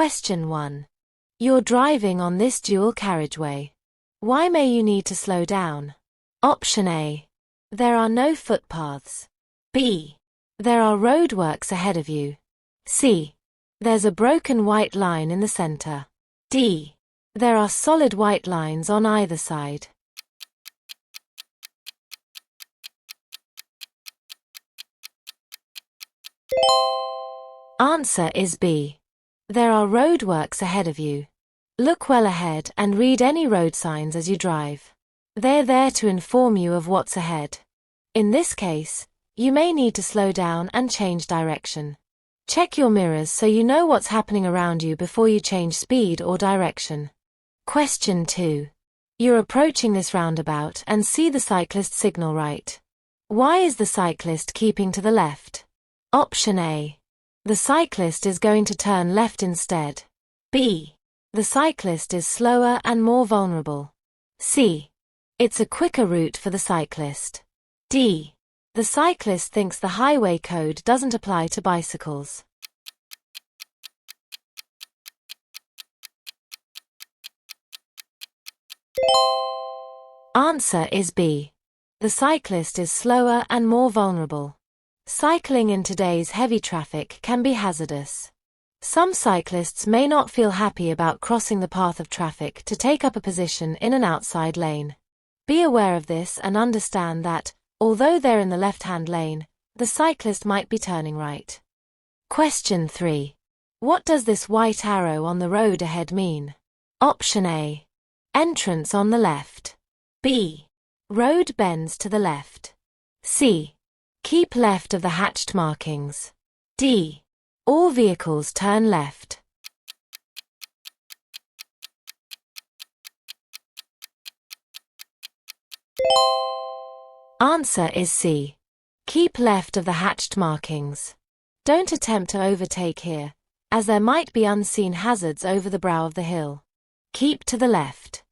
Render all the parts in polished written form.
Question 1. You're driving on this dual carriageway. Why may you need to slow down? Option A. There are no footpaths. B. There are roadworks ahead of you. C. There's a broken white line in the center. D. There are solid white lines on either side. Answer is B. There are roadworks ahead of you. Look well ahead and read any road signs as you drive. They're there to inform you of what's ahead. In this case, you may need to slow down and change direction. Check your mirrors so you know what's happening around you before you change speed or direction. Question 2. You're approaching this roundabout and see the cyclist signal right. Why is the cyclist keeping to the left? Option A. The cyclist is going to turn left instead. B. The cyclist is slower and more vulnerable. C. It's a quicker route for the cyclist. D. The cyclist thinks the highway code doesn't apply to bicycles. Answer is B. The cyclist is slower and more vulnerable. Cycling in today's heavy traffic can be hazardous. Some cyclists may not feel happy about crossing the path of traffic to take up a position in an outside lane. Be aware of this and understand that, although they're in the left-hand lane, the cyclist might be turning right. Question 3. What does this white arrow on the road ahead mean? Option A. Entrance on the left. B. Road bends to the left. C. Keep left of the hatched markings. D. All vehicles turn left. Answer is C. Keep left of the hatched markings. Don't attempt to overtake here, as there might be unseen hazards over the brow of the hill. Keep to the left.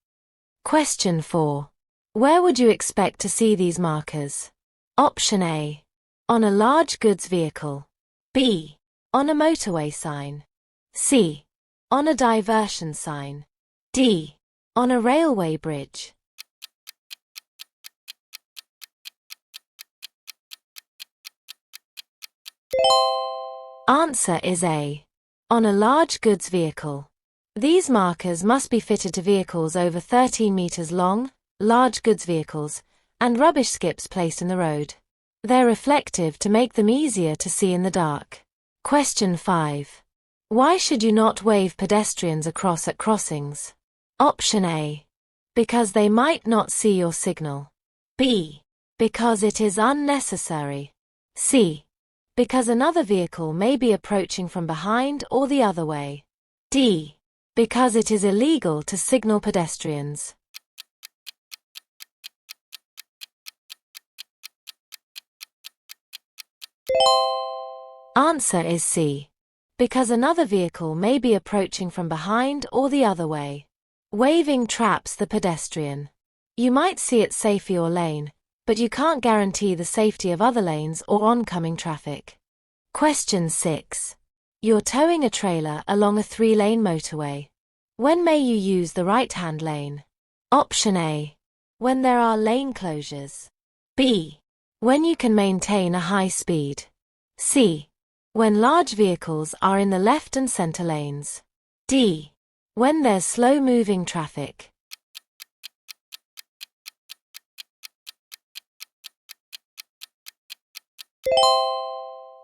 Question 4. Where would you expect to see these markers? Option A. On a large goods vehicle. B. On a motorway sign. C. On a diversion sign. D. On a railway bridge. Answer is A. On a large goods vehicle. These markers must be fitted to vehicles over 13 meters long, large goods vehicles, and rubbish skips placed in the road. They're reflective to make them easier to see in the dark. Question 5. Why should you not wave pedestrians across at crossings? Option A. Because they might not see your signal. B. Because it is unnecessary. C. Because another vehicle may be approaching from behind or the other way. D. Because it is illegal to signal pedestrians. Answer is C. Because another vehicle may be approaching from behind or the other way. Waving traps the pedestrian. You might see it safe for your lane, but you can't guarantee the safety of other lanes or oncoming traffic. Question 6. You're towing a trailer along a 3-lane motorway. When may you use the right-hand lane? Option A. When there are lane closures. B. When you can maintain a high speed. C. When large vehicles are in the left and center lanes. D. When there's slow-moving traffic.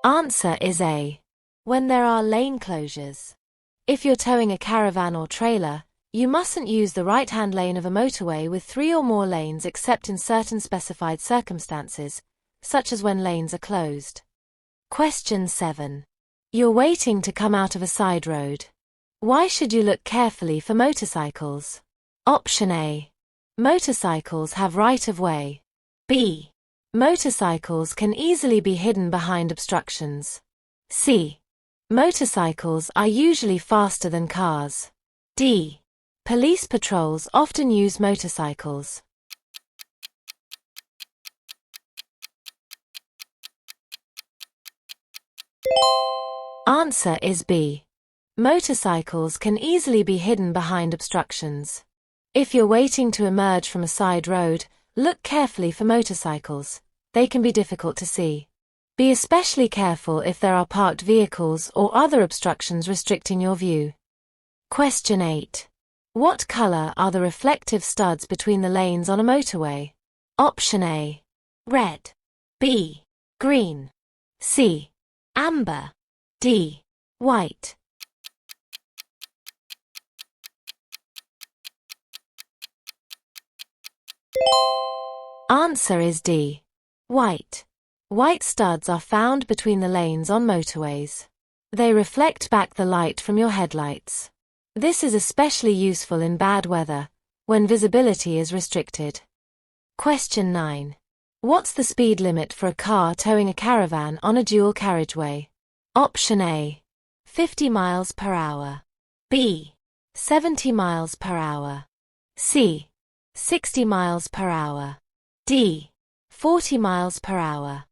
Answer is A. When there are lane closures. If you're towing a caravan or trailer, you mustn't use the right-hand lane of a motorway with 3 or more lanes except in certain specified circumstances, such as when lanes are closed. Question 7. You're waiting to come out of a side road. Why should you look carefully for motorcycles? Option A. Motorcycles have right-of-way. B. Motorcycles can easily be hidden behind obstructions. C. Motorcycles are usually faster than cars. D. Police patrols often use motorcycles. Answer is B. Motorcycles can easily be hidden behind obstructions. If you're waiting to emerge from a side road, look carefully for motorcycles. They can be difficult to see. Be especially careful if there are parked vehicles or other obstructions restricting your view. Question 8. What color are the reflective studs between the lanes on a motorway? Option A. Red. B. Green. C. Amber. D. White. Answer is D. White. White studs are found between the lanes on motorways. They reflect back the light from your headlights. This is especially useful in bad weather, when visibility is restricted. Question 9. What's the speed limit for a car towing a caravan on a dual carriageway? Option A. 50 miles per hour. B. 70 miles per hour. C. 60 miles per hour. D. 40 miles per hour.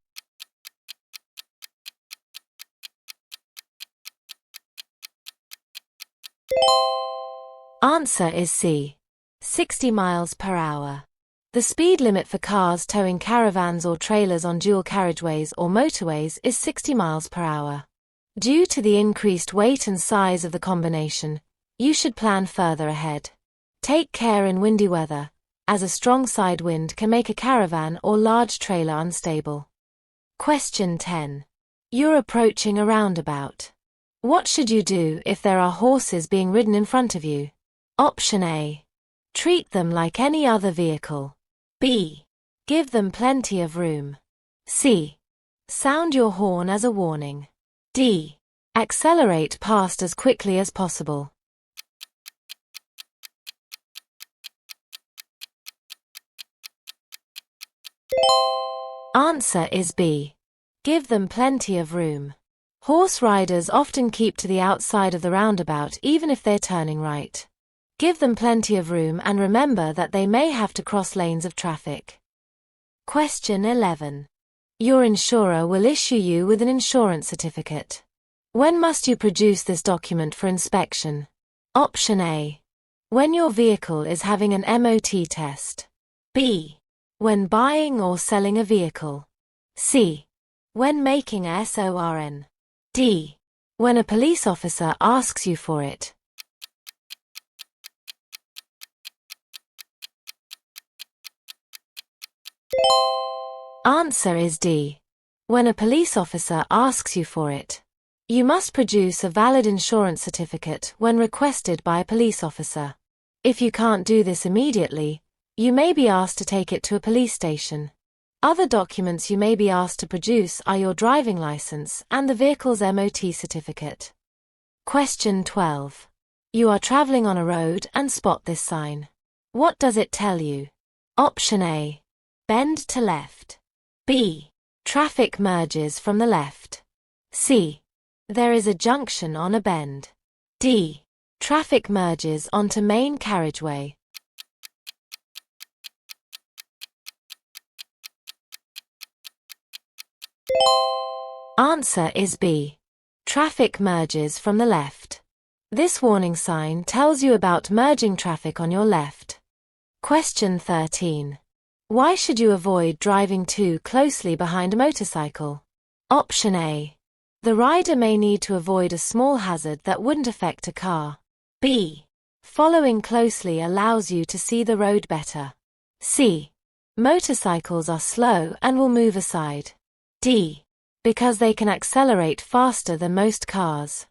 Answer is C. 60 miles per hour. The speed limit for cars towing caravans or trailers on dual carriageways or motorways is 60 miles per hour. Due to the increased weight and size of the combination, you should plan further ahead. Take care in windy weather, as a strong side wind can make a caravan or large trailer unstable. Question 10. You're approaching a roundabout. What should you do if there are horses being ridden in front of you? Option A. Treat them like any other vehicle. B. Give them plenty of room. C. Sound your horn as a warning. D. Accelerate past as quickly as possible. Answer is B. Give them plenty of room. Horse riders often keep to the outside of the roundabout even if they're turning right. Give them plenty of room and remember that they may have to cross lanes of traffic. Question 11. Your insurer will issue you with an insurance certificate. When must you produce this document for inspection? Option A. When your vehicle is having an MOT test. B. When buying or selling a vehicle. C. When making a SORN. D. When a police officer asks you for it. Answer is D. When a police officer asks you for it. You must produce a valid insurance certificate when requested by a police officer. If you can't do this immediately, you may be asked to take it to a police station. Other documents you may be asked to produce are your driving license and the vehicle's MOT certificate. Question 12. You are traveling on a road and spot this sign. What does it tell you? Option A. Bend to left. B. Traffic merges from the left. C. There is a junction on a bend. D. Traffic merges onto main carriageway. Answer is B. Traffic merges from the left. This warning sign tells you about merging traffic on your left. Question 13. Why should you avoid driving too closely behind a motorcycle? Option A. The rider may need to avoid a small hazard that wouldn't affect a car. B. Following closely allows you to see the road better. C. Motorcycles are slow and will move aside. D. Because they can accelerate faster than most cars.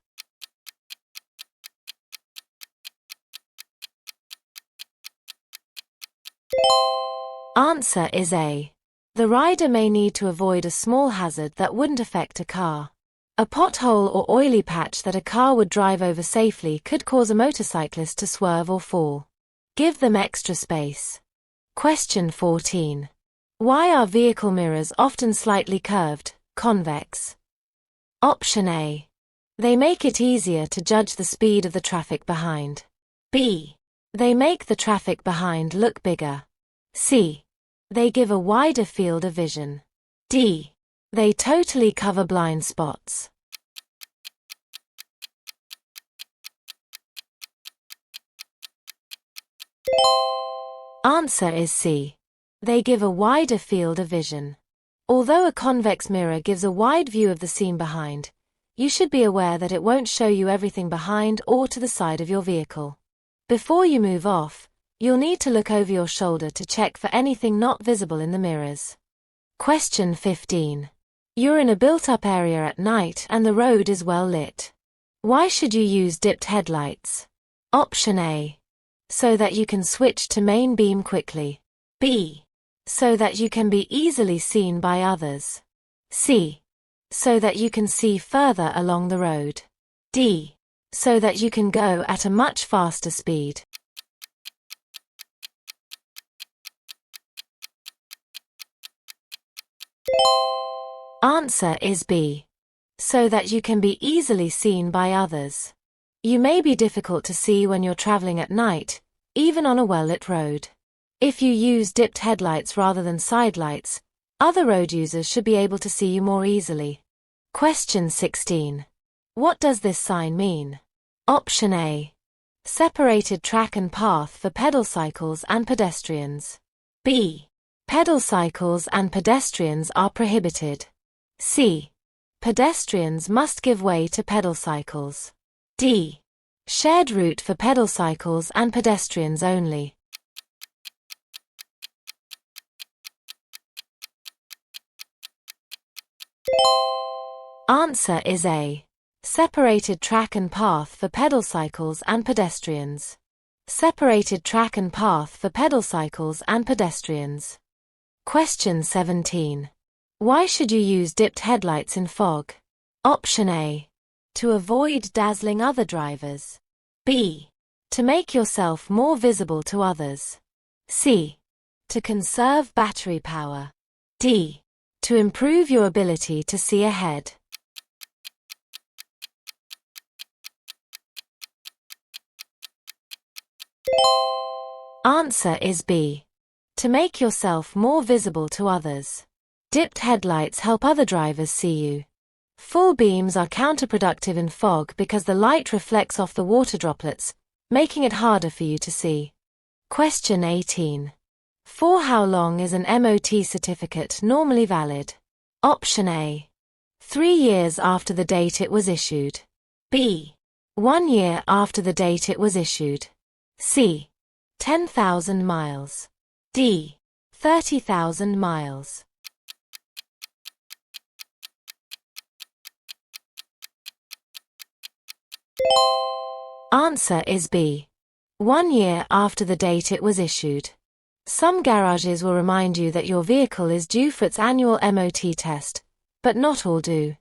Answer is A. The rider may need to avoid a small hazard that wouldn't affect a car. A pothole or oily patch that a car would drive over safely could cause a motorcyclist to swerve or fall. Give them extra space. Question 14. Why are vehicle mirrors often slightly curved, convex? Option A. They make it easier to judge the speed of the traffic behind. B. They make the traffic behind look bigger. C. They give a wider field of vision. D. They totally cover blind spots. Answer is C. They give a wider field of vision. Although a convex mirror gives a wide view of the scene behind, you should be aware that it won't show you everything behind or to the side of your vehicle. Before you move off, you'll need to look over your shoulder to check for anything not visible in the mirrors. Question 15. You're in a built-up area at night and the road is well lit. Why should you use dipped headlights? Option A. So that you can switch to main beam quickly. B. So that you can be easily seen by others. C. So that you can see further along the road. D. So that you can go at a much faster speed. Answer is B. So that you can be easily seen by others. You may be difficult to see when you're traveling at night, even on a well-lit road. If you use dipped headlights rather than side lights, other road users should be able to see you more easily. Question 16. What does this sign mean? Option A. Separated track and path for pedal cycles and pedestrians. B. Pedal cycles and pedestrians are prohibited. C. Pedestrians must give way to pedal cycles. D. Shared route for pedal cycles and pedestrians only. Answer is A. Separated track and path for pedal cycles and pedestrians. Separated track and path for pedal cycles and pedestrians. Question 17. Why should you use dipped headlights in fog? Option A. To avoid dazzling other drivers. B. To make yourself more visible to others. C. To conserve battery power. D. To improve your ability to see ahead. Answer is B. To make yourself more visible to others. Dipped headlights help other drivers see you. Full beams are counterproductive in fog because the light reflects off the water droplets, making it harder for you to see. Question 18. For how long is an MOT certificate normally valid? Option A. 3 years after the date it was issued. B. 1 year after the date it was issued. C. 10,000 miles. D. 30,000 miles. Answer is B. 1 year after the date it was issued. Some garages will remind you that your vehicle is due for its annual MOT test, but not all do.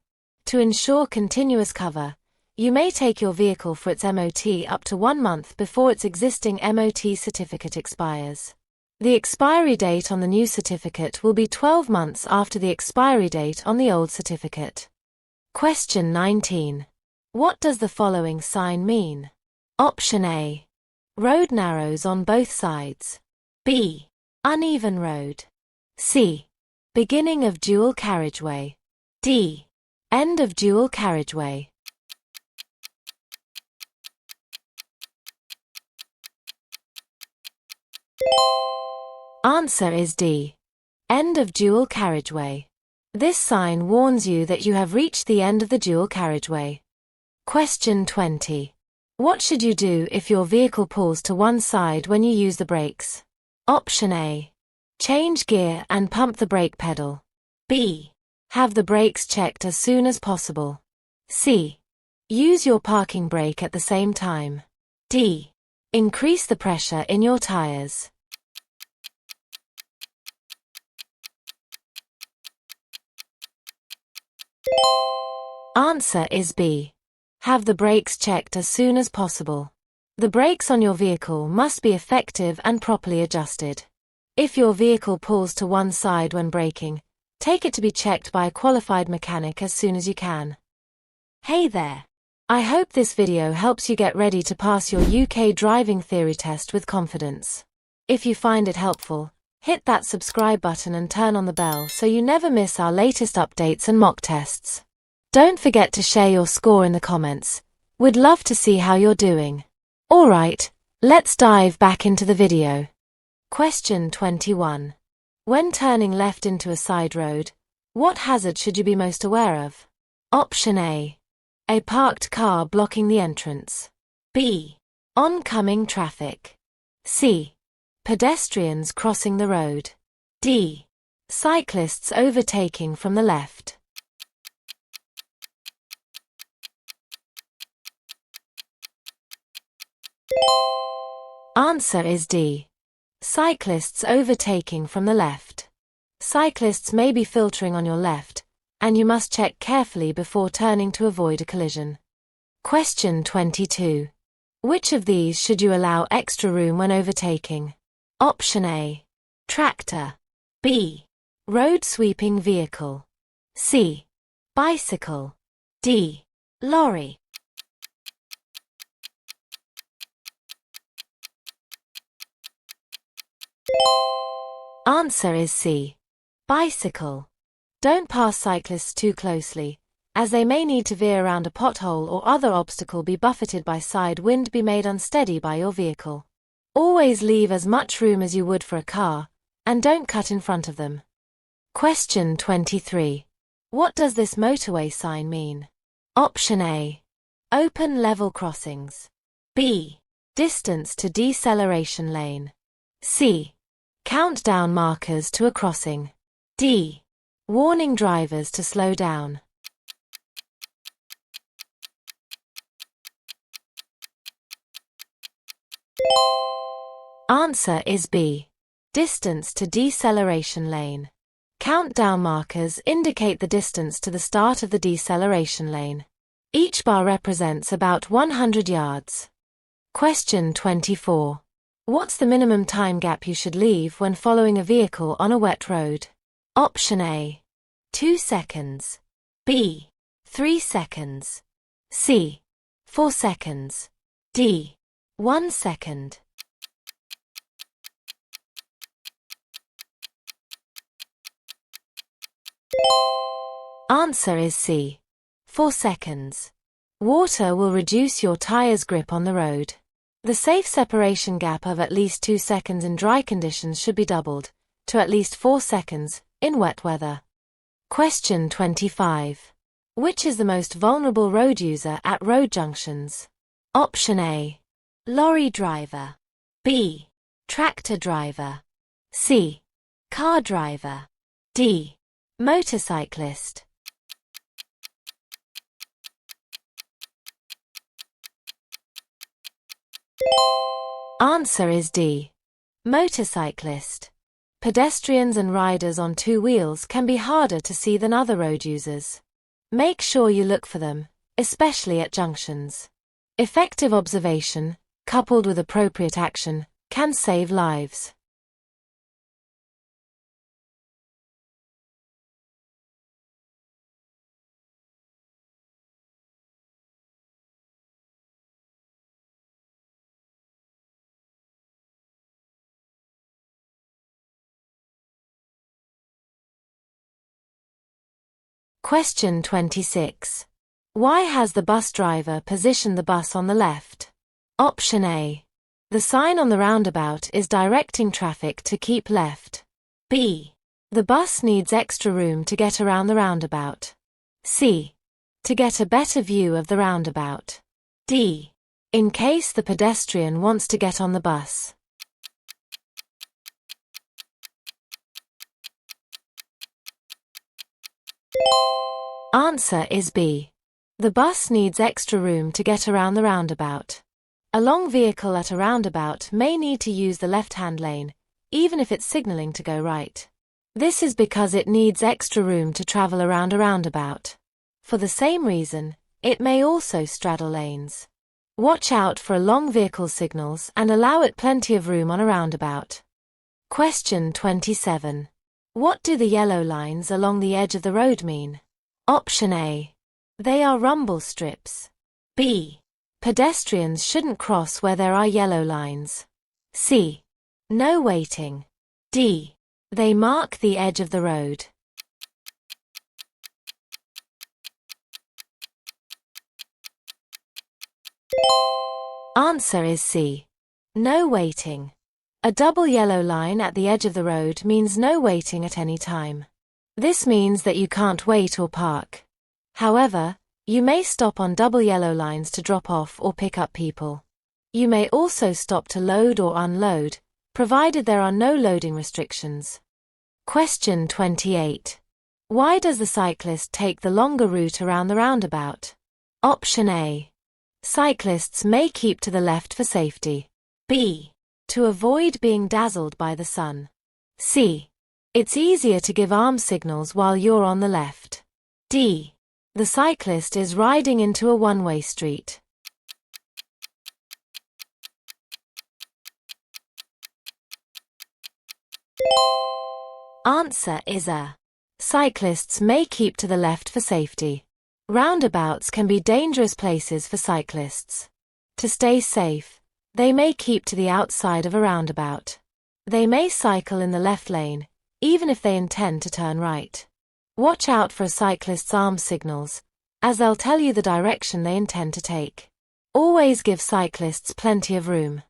To ensure continuous cover, you may take your vehicle for its MOT up to 1 month before its existing MOT certificate expires. The expiry date on the new certificate will be 12 months after the expiry date on the old certificate. Question 19. What does the following sign mean? Option A. Road narrows on both sides. B. Uneven road. C. Beginning of dual carriageway. D. End of dual carriageway. Answer is D. End of dual carriageway. This sign warns you that you have reached the end of the dual carriageway. Question 20. What should you do if your vehicle pulls to one side when you use the brakes? Option A. Change gear and pump the brake pedal. B. Have the brakes checked as soon as possible. C. Use your parking brake at the same time. D. Increase the pressure in your tires. Answer is B. Have the brakes checked as soon as possible. The brakes on your vehicle must be effective and properly adjusted. If your vehicle pulls to one side when braking, take it to be checked by a qualified mechanic as soon as you can. Hey there! I hope this video helps you get ready to pass your UK driving theory test with confidence. If you find it helpful, hit that subscribe button and turn on the bell so you never miss our latest updates and mock tests. Don't forget to share your score in the comments. We'd love to see how you're doing. Alright, Let's dive back into the video. Question 21. When turning left into a side road, what hazard should you be most aware of? Option A. A parked car blocking the entrance. B. Oncoming traffic. C. Pedestrians crossing the road. D. Cyclists overtaking from the left. Answer is D. Cyclists overtaking from the left. Cyclists may be filtering on your left, and you must check carefully before turning to avoid a collision. Question 22. Which of these should you allow extra room when overtaking? Option A. Tractor. B. Road sweeping vehicle. C. Bicycle. D. Lorry. Answer is C. Bicycle. Don't pass cyclists too closely, as they may need to veer around a pothole or other obstacle, be buffeted by side wind, be made unsteady by your vehicle. Always leave as much room as you would for a car, and don't cut in front of them. Question 23. What does this motorway sign mean? Option A. Open level crossings. B. Distance to deceleration lane. C. Countdown markers to a crossing. D. Warning drivers to slow down. Answer is B. Distance to deceleration lane. Countdown markers indicate the distance to the start of the deceleration lane. Each bar represents about 100 yards. Question 24. What's the minimum time gap you should leave when following a vehicle on a wet road? Option A. 2 seconds. B. 3 seconds. C. 4 seconds. D. 1 second. Answer is C. 4 seconds. Water will reduce your tire's grip on the road. The safe separation gap of at least 2 seconds in dry conditions should be doubled to at least 4 seconds in wet weather. Question 25. Which is the most vulnerable road user at road junctions? Option A. Lorry driver. B. Tractor driver. C. Car driver. D. Motorcyclist. Answer is D. Motorcyclist. Pedestrians and riders on 2 wheels can be harder to see than other road users. Make sure you look for them, especially at junctions. Effective observation, coupled with appropriate action, can save lives. Question 26. Why has the bus driver positioned the bus on the left? Option A. The sign on the roundabout is directing traffic to keep left. B. The bus needs extra room to get around the roundabout. C. To get a better view of the roundabout. D. In case the pedestrian wants to get on the bus. Answer is B. The bus needs extra room to get around the roundabout. A long vehicle at a roundabout may need to use the left-hand lane, even if it's signaling to go right. This is because it needs extra room to travel around a roundabout. For the same reason, it may also straddle lanes. Watch out for long vehicle signals and allow it plenty of room on a roundabout. Question 27. What do the yellow lines along the edge of the road mean? Option A. They are rumble strips. B. Pedestrians shouldn't cross where there are yellow lines. C. No waiting. D. They mark the edge of the road. Answer is C. No waiting. A double yellow line at the edge of the road means no waiting at any time. This means that you can't wait or park. However, you may stop on double yellow lines to drop off or pick up people. You may also stop to load or unload, provided there are no loading restrictions. Question 28. Why does the cyclist take the longer route around the roundabout? Option A. Cyclists may keep to the left for safety. B. To avoid being dazzled by the sun. C. It's easier to give arm signals while you're on the left. D. The cyclist is riding into a one-way street. Answer is A. Cyclists may keep to the left for safety. Roundabouts can be dangerous places for cyclists. To stay safe, they may keep to the outside of a roundabout. They may cycle in the left lane, even if they intend to turn right. Watch out for a cyclist's arm signals, as they'll tell you the direction they intend to take. Always give cyclists plenty of room.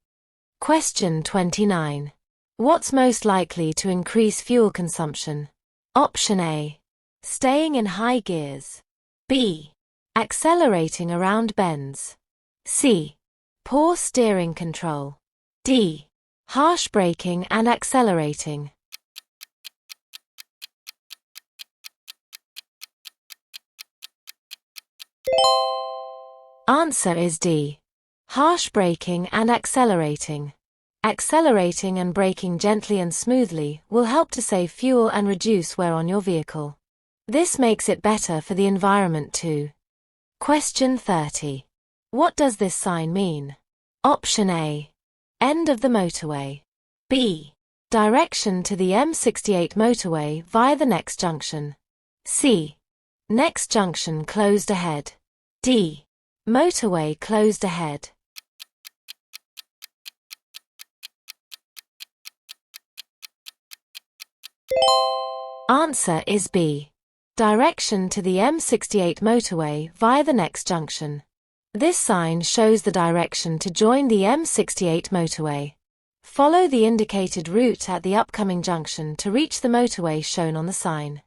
Question 29. What's most likely to increase fuel consumption? Option A. Staying in high gears. B. Accelerating around bends. C. Poor steering control. D. Harsh braking and accelerating. Answer is D. Harsh braking and accelerating. Accelerating and braking gently and smoothly will help to save fuel and reduce wear on your vehicle. This makes it better for the environment too. Question 30. What does this sign mean? Option A. End of the motorway. B. Direction to the M68 motorway via the next junction. C. Next junction closed ahead. D. Motorway closed ahead. Answer is B. Direction to the M68 motorway via the next junction. This sign shows the direction to join the M68 motorway. Follow the indicated route at the upcoming junction to reach the motorway shown on the sign.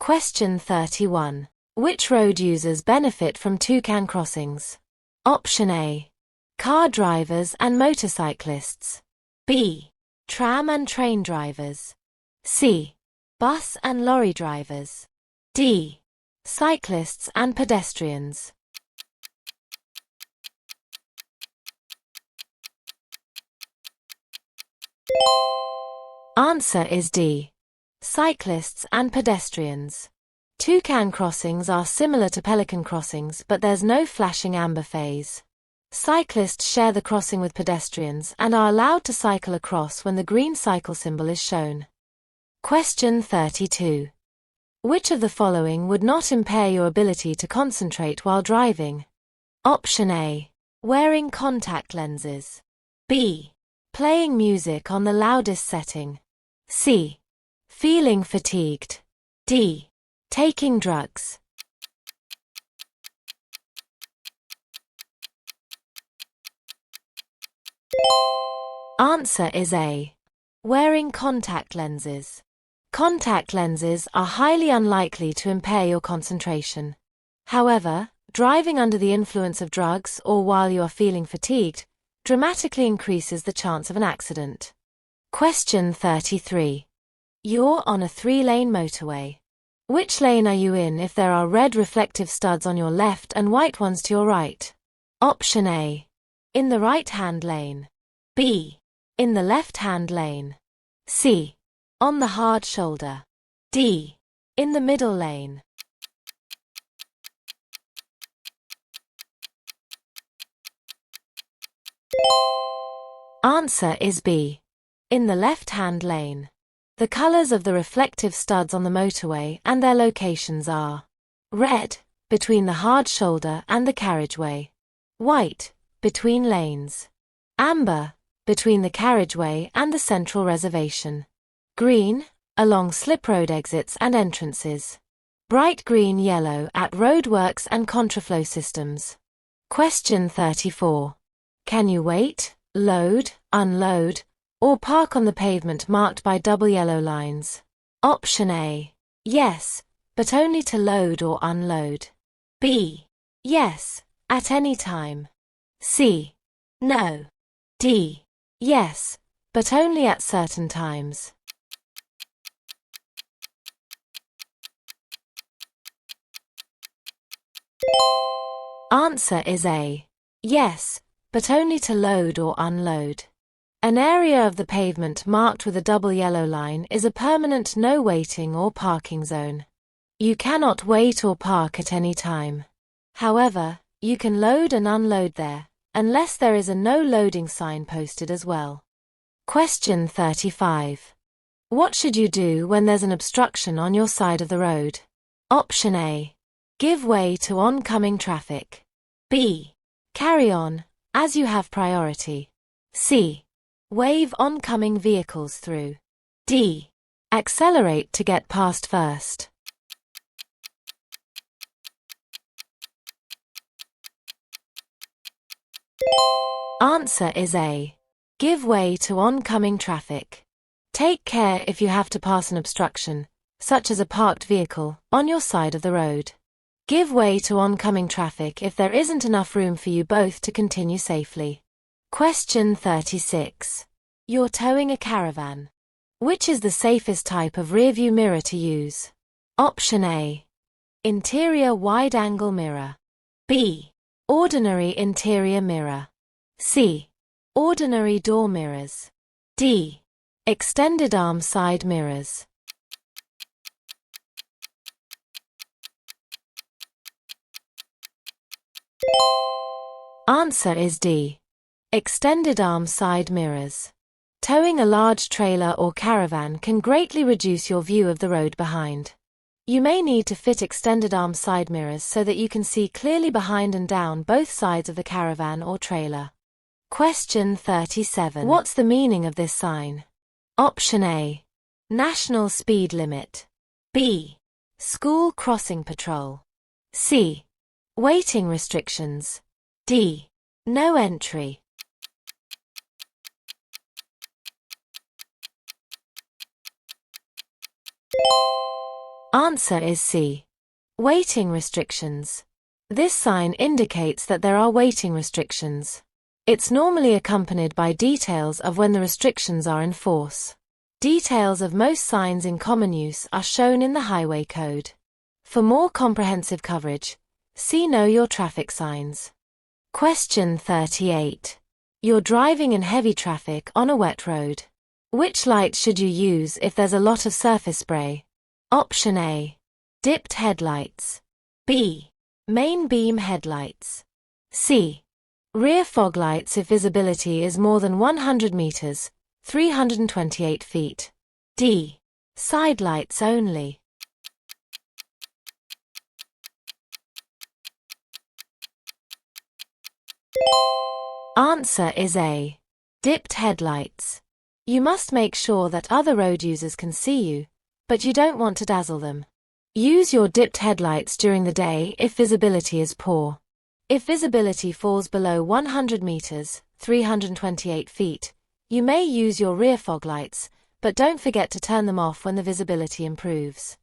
Question 31. Which road users benefit from toucan crossings? Option A. Car drivers and motorcyclists. B. Tram and train drivers. C. Bus and lorry drivers. D. Cyclists and pedestrians. Answer is D. Cyclists and pedestrians. Toucan crossings are similar to pelican crossings, but there's no flashing amber phase. Cyclists share the crossing with pedestrians and are allowed to cycle across when the green cycle symbol is shown. Question 32. Which of the following would not impair your ability to concentrate while driving? Option A. Wearing contact lenses. B. Playing music on the loudest setting. C. Feeling fatigued. D. Taking drugs. Answer is A. Wearing contact lenses. Contact lenses are highly unlikely to impair your concentration. However, driving under the influence of drugs or while you are feeling fatigued dramatically increases the chance of an accident. Question 33. You're on a 3-lane motorway. Which lane are you in if there are red reflective studs on your left and white ones to your right? Option A. In the right-hand lane. B. In the left-hand lane. C. On the hard shoulder. D. In the middle lane. Answer is B. In the left-hand lane. The colors of the reflective studs on the motorway and their locations are: red, between the hard shoulder and the carriageway; white, between lanes; amber, between the carriageway and the central reservation; green, along slip road exits and entrances; bright green-yellow at roadworks and contraflow systems. Question 34. Can you wait, load, unload, or park on the pavement marked by double yellow lines? Option A. Yes, but only to load or unload. B. Yes, at any time. C. No. D. Yes, but only at certain times. Answer is A. Yes, but only to load or unload. An area of the pavement marked with a double yellow line is a permanent no waiting or parking zone. You cannot wait or park at any time. However, you can load and unload there, unless there is a no loading sign posted as well. Question 35. What should you do when there's an obstruction on your side of the road? Option A. Give way to oncoming traffic. B. Carry on, as you have priority. C. Wave oncoming vehicles through. D. Accelerate to get past first. Answer is A. Give way to oncoming traffic. Take care if you have to pass an obstruction, such as a parked vehicle, on your side of the road. Give way to oncoming traffic if there isn't enough room for you both to continue safely. Question 36. You're towing a caravan. Which is the safest type of rearview mirror to use? Option A. Interior wide-angle mirror. B. Ordinary interior mirror. C. Ordinary door mirrors. D. Extended arm side mirrors. Answer is D. Extended arm side mirrors. Towing a large trailer or caravan can greatly reduce your view of the road behind. You may need to fit extended arm side mirrors so that you can see clearly behind and down both sides of the caravan or trailer. Question 37. What's the meaning of this sign? Option A. National speed limit. B. School crossing patrol. C. Waiting restrictions. D. No entry. Answer is C. Waiting restrictions. This sign indicates that there are waiting restrictions. It's normally accompanied by details of when the restrictions are in force. Details of most signs in common use are shown in the Highway Code. For more comprehensive coverage, see Know Your Traffic Signs. Question 38. You're driving in heavy traffic on a wet road. Which light should you use if there's a lot of surface spray? Option A. Dipped headlights. B. Main beam headlights. C. Rear fog lights if visibility is more than 100 meters, 328 feet. D. Side lights only. Answer is A. Dipped headlights. You must make sure that other road users can see you, but you don't want to dazzle them. Use your dipped headlights during the day if visibility is poor. If visibility falls below 100 meters, 328 feet, you may use your rear fog lights, but don't forget to turn them off when the visibility improves.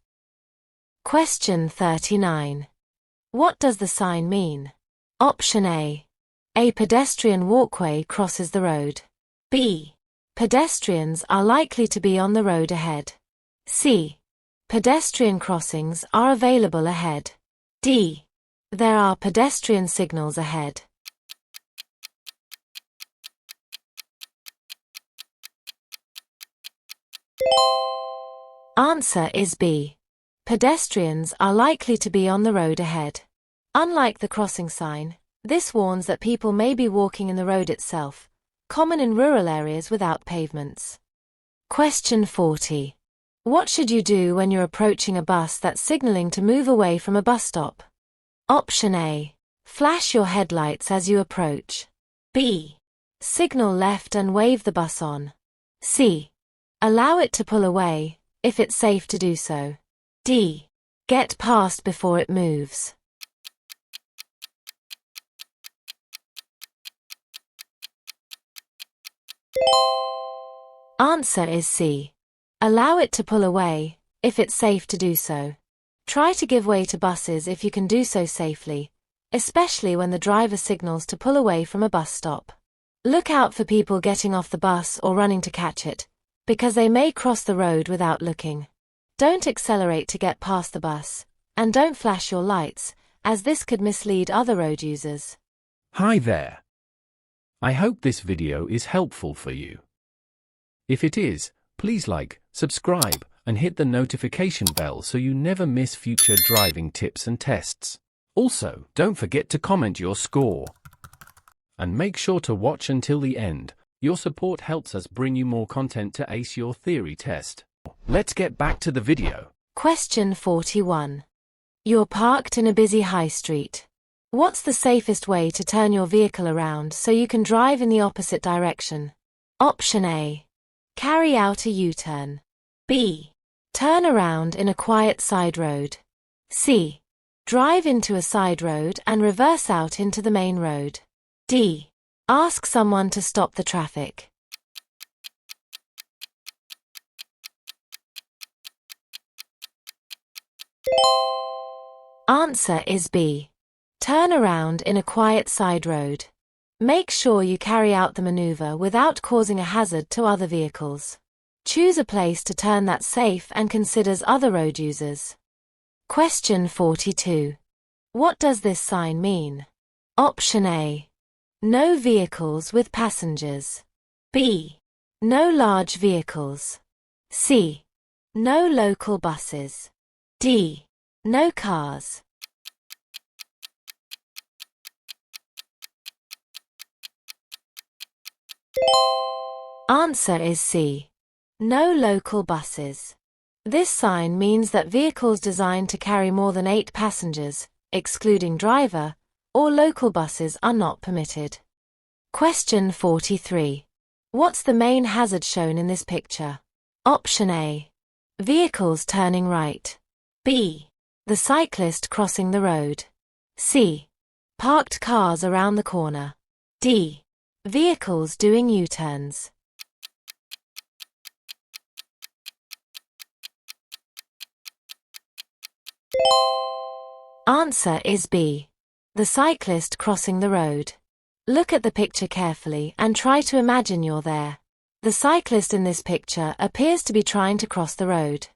Question 39. What does the sign mean? Option A. A pedestrian walkway crosses the road. B. Pedestrians are likely to be on the road ahead. C. Pedestrian crossings are available ahead. D. There are pedestrian signals ahead. Answer is B. Pedestrians are likely to be on the road ahead. Unlike the crossing sign, this warns that people may be walking in the road itself, common in rural areas without pavements. Question 40. What should you do when you're approaching a bus that's signaling to move away from a bus stop? Option A. Flash your headlights as you approach. B. Signal left and wave the bus on. C. Allow it to pull away, if it's safe to do so. D. Get past before it moves. Answer is C. Allow it to pull away, if it's safe to do so. Try to give way to buses if you can do so safely, especially when the driver signals to pull away from a bus stop. Look out for people getting off the bus or running to catch it, because they may cross the road without looking. Don't accelerate to get past the bus, and don't flash your lights, as this could mislead other road users. Hi there. I hope this video is helpful for you. If it is, please like, subscribe, and hit the notification bell so you never miss future driving tips and tests. Also, don't forget to comment your score. And make sure to watch until the end. Your support helps us bring you more content to ace your theory test. Let's get back to the video. Question 41. You're parked in a busy high street. What's the safest way to turn your vehicle around so you can drive in the opposite direction? Option A. Carry out a U-turn. B. Turn around in a quiet side road. C. Drive into a side road and reverse out into the main road. D. Ask someone to stop the traffic. Answer is B. Turn around in a quiet side road. Make sure you carry out the maneuver without causing a hazard to other vehicles. Choose a place to turn that's safe and considers other road users. Question 42. What does this sign mean? Option A. No vehicles with passengers. B. No large vehicles. C. No local buses. D. No cars. Answer is C. No local buses. This sign means that vehicles designed to carry more than 8 passengers, excluding driver, or local buses are not permitted. Question 43. What's the main hazard shown in this picture? Option A. Vehicles turning right. B. The cyclist crossing the road. C. Parked cars around the corner. D. Vehicles doing U-turns. Answer is B. The cyclist crossing the road. Look at the picture carefully and try to imagine you're there. The cyclist in this picture appears to be trying to cross the road.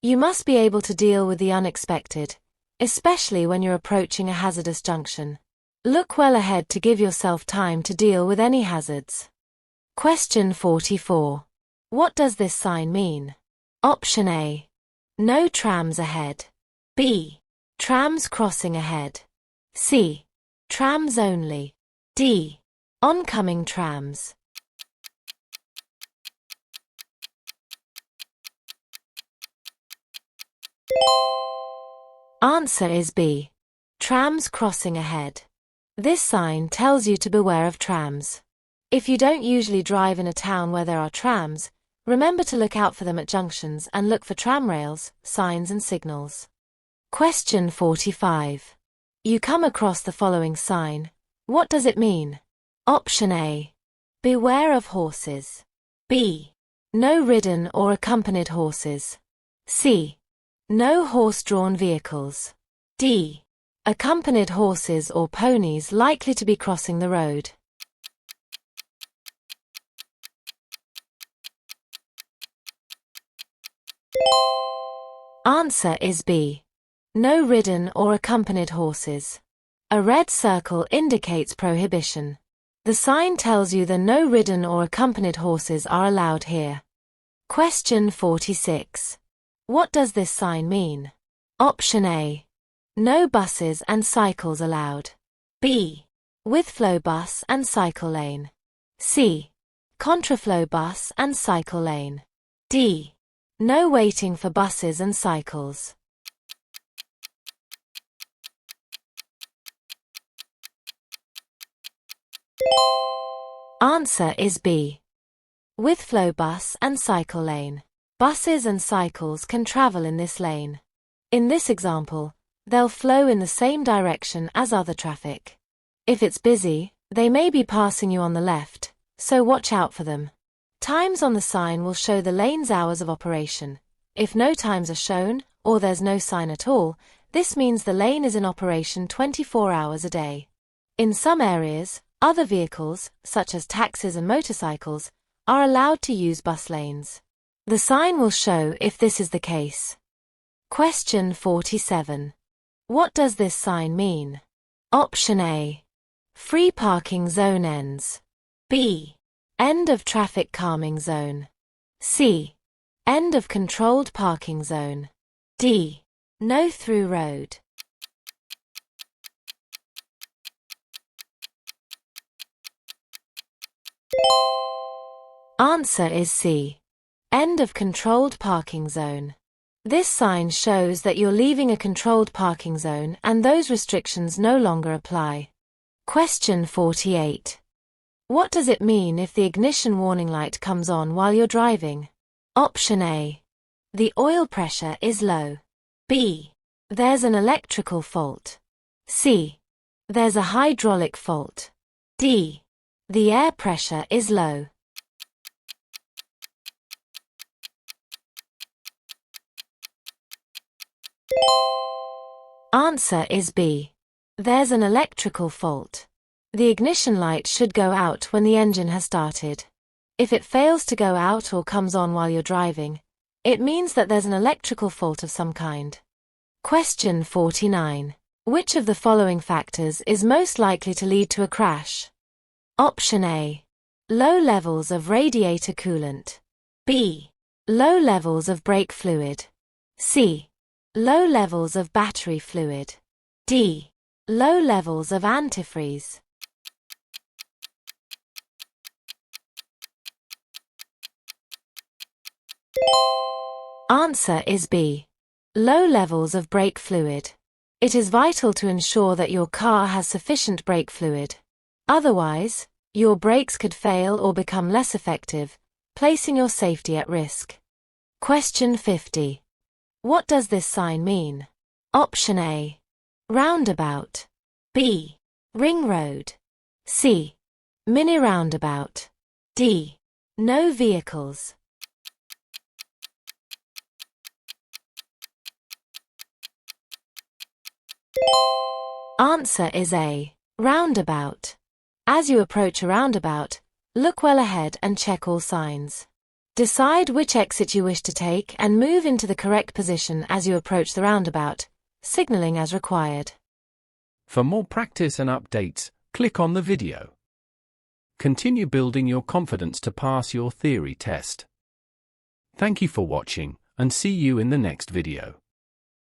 You must be able to deal with the unexpected, especially when you're approaching a hazardous junction. Look well ahead to give yourself time to deal with any hazards. Question 44. What does this sign mean? Option A. No trams ahead. B. Trams crossing ahead. C. Trams only. D. Oncoming trams. Answer is B. Trams crossing ahead. This sign tells you to beware of trams. If you don't usually drive in a town where there are trams, remember to look out for them at junctions and look for tram rails, signs and signals. Question 45. You come across the following sign. What does it mean? Option A. Beware of horses. B. No ridden or accompanied horses. C. No horse-drawn vehicles. D. Accompanied horses or ponies likely to be crossing the road. Answer is B. No ridden or accompanied horses. A red circle indicates prohibition. The sign tells you that no ridden or accompanied horses are allowed here. Question 46. What does this sign mean? Option A. No buses and cycles allowed. B. With-flow bus and cycle lane. C. Contraflow bus and cycle lane. D. No waiting for buses and cycles. Answer is B. With-flow bus and cycle lane. Buses and cycles can travel in this lane. In this example, they'll flow in the same direction as other traffic. If it's busy, they may be passing you on the left, so watch out for them. Times on the sign will show the lane's hours of operation. If no times are shown, or there's no sign at all, this means the lane is in operation 24 hours a day. In some areas, other vehicles, such as taxis and motorcycles, are allowed to use bus lanes. The sign will show if this is the case. Question 47. What does this sign mean? Option A. Free parking zone ends. B. End of traffic calming zone. C. End of controlled parking zone. D. No through road. Answer is C. End of controlled parking zone. This sign shows that you're leaving a controlled parking zone and those restrictions no longer apply. Question 48. What does it mean if the ignition warning light comes on while you're driving? Option A. The oil pressure is low. B. There's an electrical fault. C. There's a hydraulic fault. D. The air pressure is low. Answer is B. There's an electrical fault. The ignition light should go out when the engine has started. If it fails to go out or comes on while you're driving, it means that there's an electrical fault of some kind. Question 49. Which of the following factors is most likely to lead to a crash? Option A. Low levels of radiator coolant. B. Low levels of brake fluid. C. Low levels of battery fluid. D. Low levels of antifreeze. Answer is B. Low levels of brake fluid. It is vital to ensure that your car has sufficient brake fluid. Otherwise, your brakes could fail or become less effective, placing your safety at risk. Question 50. What does this sign mean? Option A. Roundabout. B. Ring road. C. Mini roundabout. D. No vehicles. Answer is A. Roundabout. As you approach a roundabout, look well ahead and check all signs. Decide which exit you wish to take and move into the correct position as you approach the roundabout, signaling as required. For more practice and updates, click on the video. Continue building your confidence to pass your theory test. Thank you for watching, and see you in the next video.